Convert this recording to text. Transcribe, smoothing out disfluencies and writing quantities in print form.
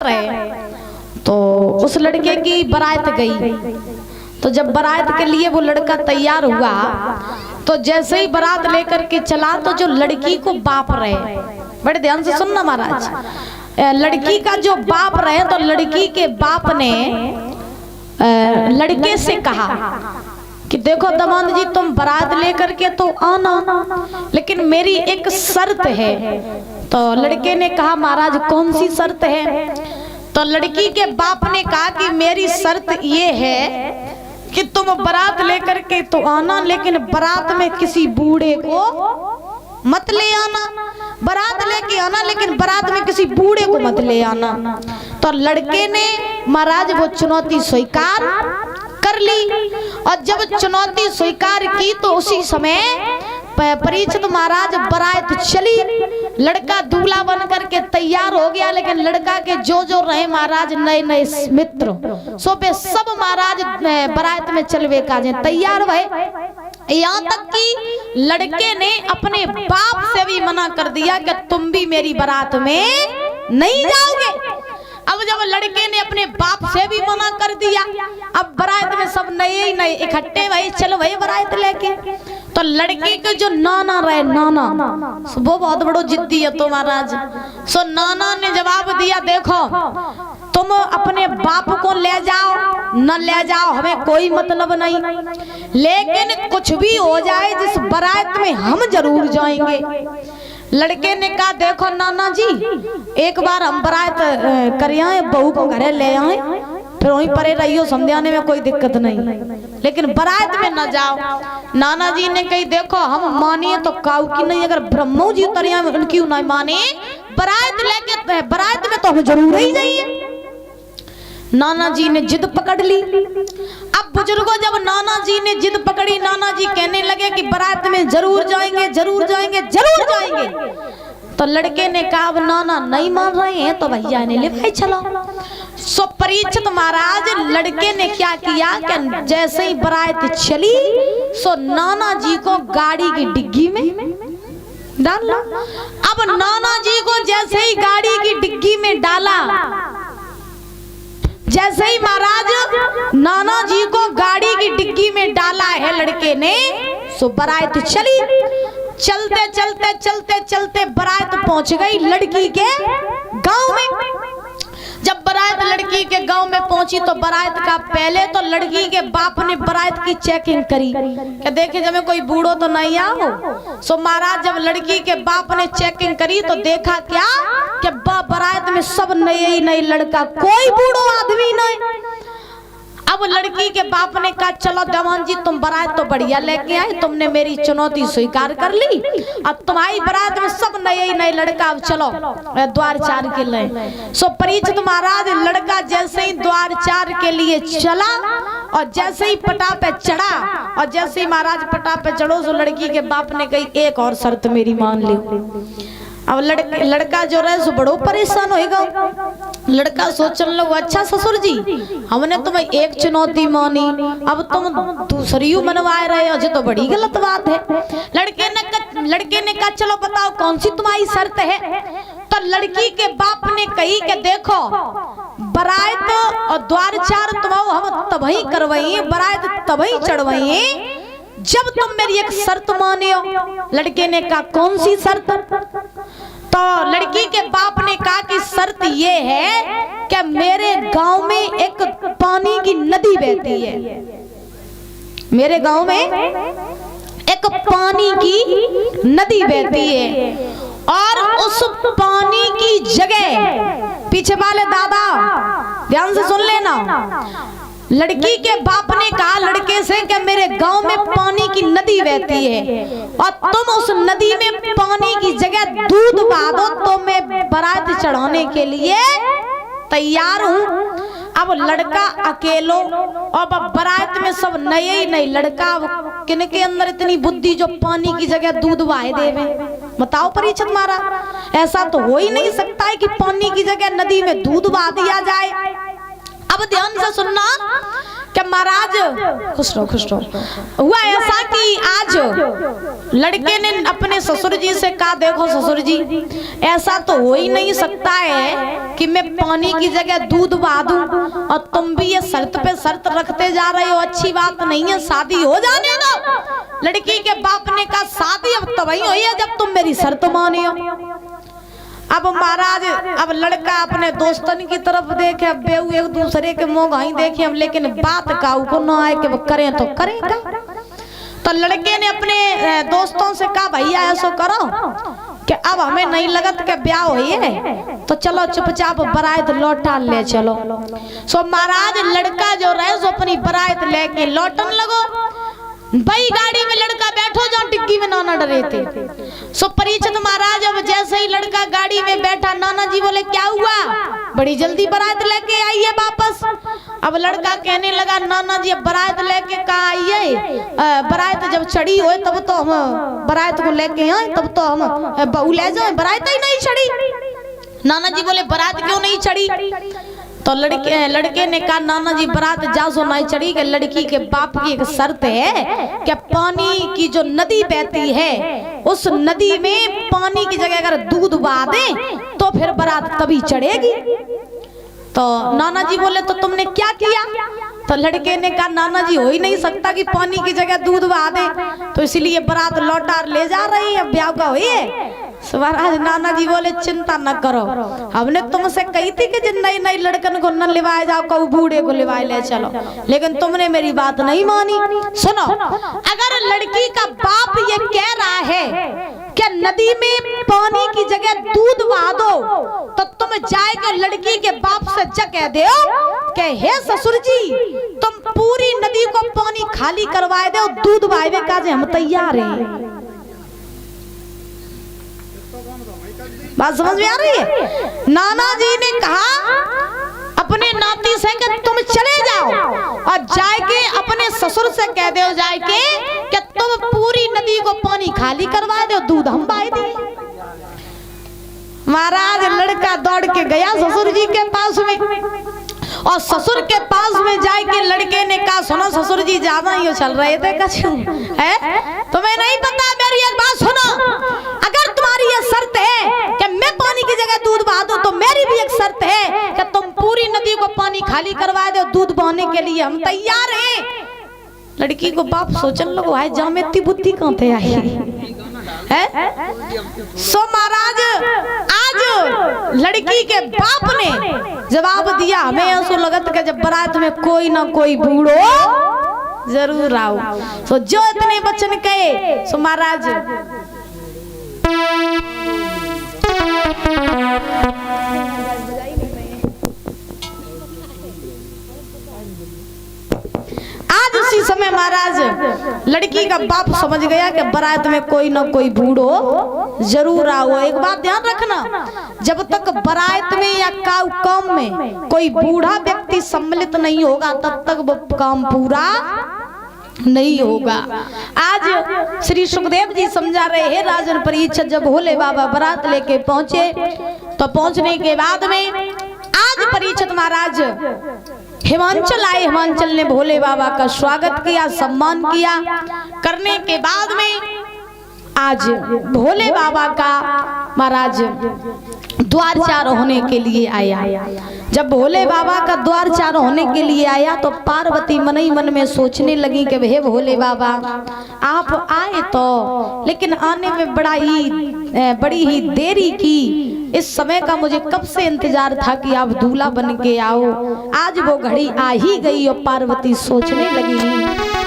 रहे तो उस लड़के की बारात गई। तो जब बारात के लिए वो लड़का तैयार हुआ तो जैसे ही बारात लेकर के चला तो जो लड़की को बाप रहे, बड़े ध्यान से सुनना महाराज, लड़की का जो बाप रहे तो लड़की के बाप ने लड़के से कहा कि देखो दमाद जी तुम बारात लेकर के तो आना, लेकिन मेरी एक शर्त है। तो लड़के ने कहा महाराज कौन सी शर्त है? तो लड़की के बाप ने कहा कि मेरी शर्त ये है कि तुम बारात लेकर के तो आना, लेकिन बारात में किसी बूढ़े को मत ले आना। बारात लेके आना लेकिन बारात में किसी बूढ़े को मत ले आना। तो लड़के ने महाराज वो चुनौती स्वीकार कर ली, और जब चुनौती स्वीकार की तो उसी समय परीक्षित महाराज बारात चली। लड़का दूल्हा बन करके तैयार हो गया, लेकिन लड़का के जो रहे महाराज नए नए मित्र सो पे सब महाराज बारात में चलवे का तैयार भये। यहाँ तक कि लड़के ने अपने बाप से भी मना कर दिया कि तुम भी मेरी बारात में नहीं जाओगे। अब जब लड़के ने अपने बाप से भी मना कर दिया, अब बारात में सब नए नए इकट्ठे भाई चलो भाई बारात लेके। तो लड़के के जो नाना रहे, नाना वो बहुत बड़ो जिद्दी है तो महाराज। सो नाना ने जवाब दिया देखो तुम अपने बाप को ले जाओ न ले जाओ हमें कोई मतलब नहीं, लेकिन कुछ भी हो जाए जिस बारात में हम जरूर जाएंगे। लड़के ने कहा देखो नाना जी एक बार हम बारात कर आए, बहू को घरे ले आए, फिर वहीं परे रहियो समझाने में कोई दिक्कत नहीं, लेकिन बारात में न जाओ। नाना जी ने कही देखो हम मानिए तो काऊ की नहीं, अगर ब्रह्मो जी उतरिया में उनकी नहीं माने बारात लेके बारात में तो हम जरूर ही जाइए। नाना जी ने जिद पकड़ ली। अब बुजुर्गों जब नाना जी ने जिद पकड़ी, नाना जी कहने लगे कि बारात में जरूर जाएंगे जरूर जाएंगे जरूर जाएंगे। तो लड़के ने कहा अब नाना नहीं मान रहे हैं तो भैया ने ले भाई चलो। सो परीक्षित महाराज लड़के ने क्या किया कि जैसे ही बारात चली सो नाना जी को गाड़ी की डिग्गी में डाला। अब नाना जी को जैसे ही गाड़ी की डिग्गी में डाला, जैसे ही महाराज नाना जी को गाड़ी की डिग्गी में डाला है लड़के ने, सो बारात चली। चलते चलते चलते चलते बारात पहुंच गई लड़की के गांव में। जब बारात लड़की के गांव में पहुंची तो बारात का पहले तो लड़की के बाप ने बारात की चेकिंग करी कि देखे जब कोई बूढ़ो तो नहीं आओ। सो महाराज जब लड़की के बाप ने चेकिंग करी तो देखा क्या कि बारात में सब नए ही नए लड़का, कोई बूढ़ो आदमी नहीं। अब लड़की के बाप ने कहा चलो जवान जी तुम बारात तो बढ़िया लेके आए, तुमने मेरी चुनौती स्वीकार कर ली, अब तुम्हारी बारात में सब नए ही नए लड़का, अब चलो द्वार चार के लिए। सो परीक्षित महाराज लड़का जैसे ही द्वार चार के लिए चला और जैसे ही पटा पे चढ़ा, और जैसे ही महाराज पटा पे चढ़ो तो लड़की के बाप ने कही एक और शर्त मेरी मान लो। अब लड़का जो रहे सो बड़ो परेशान होएगा। लड़का सोचने लगा अच्छा ससुर जी हमने तुम्हें एक चुनौती मानी, अब तुम दूसरी मनवाए रहे हो, जो तो बड़ी गलत बात है। लड़के ने कहा चलो बताओ कौन सी तुम्हारी शर्त है। तो लड़की के बाप ने कही कि देखो बारात और द्वार चार तुम्हारा हम तभी करवाइए, बारात तभी चढ़वाइए जब तुम मेरी एक शर्त माने हो। लड़के ने कहा कौन सी शर्त? तो लड़की के बाप ने कहा कि शर्त ये है कि मेरे गांव में एक पानी की नदी बहती है, मेरे गांव में एक पानी की नदी बहती है, और उस पानी की जगह पीछे वाले दादा ध्यान से सुन लेना। लड़की के बाप ने कहा लड़के से कि मेरे गांव में पानी की नदी बहती है और तुम उस नदी में पानी की जगह दूध बहा दो तो मैं बारात चढ़ाने के लिए तैयार हूँ। अब लड़का अकेलो और बारात में सब नए ही नए लड़का, किनके अंदर इतनी बुद्धि जो पानी की जगह दूध बहाए देवे? बताओ परीक्षित महाराज, ऐसा तो हो ही नहीं सकता है कि पानी की जगह नदी में दूध बहा दिया जाए। अब ध्यान से सुनना, क्या महाराज खुश रहो। हुआ ऐसा कि आज लड़के ने अपने ससुर जी से कहा, देखो ससुर जी, ऐसा तो हो ही नहीं सकता है कि मैं पानी की जगह दूध बहा दूं और तुम भी ये शर्त पे शर्त रखते जा रहे हो, अच्छी बात नहीं है, शादी हो जाने दो। लड़की के बाप ने कहा, शादी अब तभी हुई है जब तुम मेरी शर्त माने हो। अब महाराज, अब लड़का अपने दोस्तन की तरफ देखे, अब बेऊ एक दूसरे के मुंह गाई देखे, अब लेकिन बात काऊ को ना आए कि वो करें तो करेगा। तो लड़के ने अपने दोस्तों से कहा, भैया ऐसा करो कि अब हमें नहीं लगत के ब्याह हुई है तो चलो चुपचाप बारात लौटा ले चलो। सो महाराज लड़का जो रहे सो अपनी बारात लेके लौटन लगो। भाई गाड़ी में लड़का बैठो जहाँ टिक्की में नाना डरे थे। सो परीक्षित महाराज अब जैसे ही लड़का गाड़ी में बैठा, नाना जी बोले क्या हुआ, बड़ी जल्दी बारात लेके आई है वापस। अब लड़का कहने लगा, नाना जी अब बारात लेके कहाँ आई है, बारात जब चढ़ी हो तब तो हम बारात को लेके आए, तब तो हम बहू ले जाए, बारात ही नहीं चढ़ी। नाना जी बोले बारात क्यों नहीं चढ़ी? तो लड़के ने कहा, नाना जी बारात जासो नहीं चढ़ी कि लड़की के बाप की एक शर्त है कि पानी की जो नदी बहती है उस नदी में पानी की जगह अगर दूध बहा दे तो फिर बारात तभी चढ़ेगी। तो नाना जी बोले, तो तुमने क्या किया? तो लड़के ने कहा, नाना जी हो ही नहीं सकता कि पानी की जगह दूध बहा दे, तो इसलिए बारात लौटा ले जा रही है, ब्याह का हुई है। महाराज नाना जी बोले, चिंता न करो, हमने तुमसे कही थी कि जिन नई नई लड़कन को न लिवाए जाओ, कऊ बूढ़े को लिवाए ले चलो, लेकिन तुमने मेरी बात नहीं मानी। सुनो, अगर लड़की का बाप ये कह रहा है कि नदी में पानी की जगह दूध बहा दो, तो तुम जाएगा लड़की के बाप से कह दो कि हे ससुर जी, तुम पूरी नदी को पानी खाली करवाए दो, दूध बहावे का हम तैयार हैं। बात समझ में आ रही है? नाना जी ने कहा अपने नाती से कि तुम चले जाओ और जाके अपने ससुर से कह दो जाके कि तुम पूरी नदी को पानी खाली करवा दो, दूध हम बहा देंगे। महाराज लड़का दौड़ के गया ससुर जी के पास में और ससुर के पास में जाके लड़के ने कहा, सुनो ससुर जी, ज्यादा ही चल रहे थे कछु है, तुम्हें नहीं पता, मेरी एक बात सुनो, अगर तुम्हारी ये शर्त है कि मैं पानी की जगह दूध बहा दूं तो मेरी भी एक शर्त है कि तुम पूरी नदी को पानी खाली करवा दो, दूध बहाने के लिए हम तैयार हैं। लड़की को बाप सोचने लगो, है जहाँ में इतनी बुद्धि कहाँ थे आई है? सो महाराज आज लड़की के बाप ने जवाब दिया, हमें ऐसा लगत कि जब बारात में कोई ना कोई बूढ़ो जरूर आओ। सो जो इतने बच्चन कहे सो महाराज आज उसी समय महाराज लड़की का बाप समझ गया कि बारात में कोई ना कोई बूढ़ो जरूर आओ। एक बात ध्यान रखना, जब तक बारात में या काम में कोई बूढ़ा व्यक्ति सम्मिलित नहीं होगा तब तक वो काम पूरा नहीं होगा। आज श्री सुखदेव जी समझा रहे हैं, राजन परीक्षित जब भोले बाबा बारात लेके पहुंचे तो पहुंचने के बाद में आज परीक्षित महाराज हिमांचल आए। हिमांचल ने भोले बाबा का स्वागत किया, सम्मान किया। करने के बाद में आज भोले बाबा का महाराज द्वार चार होने के लिए आया। जब भोले बाबा का द्वार चार होने के लिए आया तो पार्वती मन ही मन में सोचने लगी कि हे भोले बाबा आप आए तो, लेकिन आने में बड़ी ही देरी की। इस समय का मुझे कब से इंतजार था कि आप दूल्हा बन के आओ, आज वो घड़ी आ ही गई। और पार्वती सोचने लगी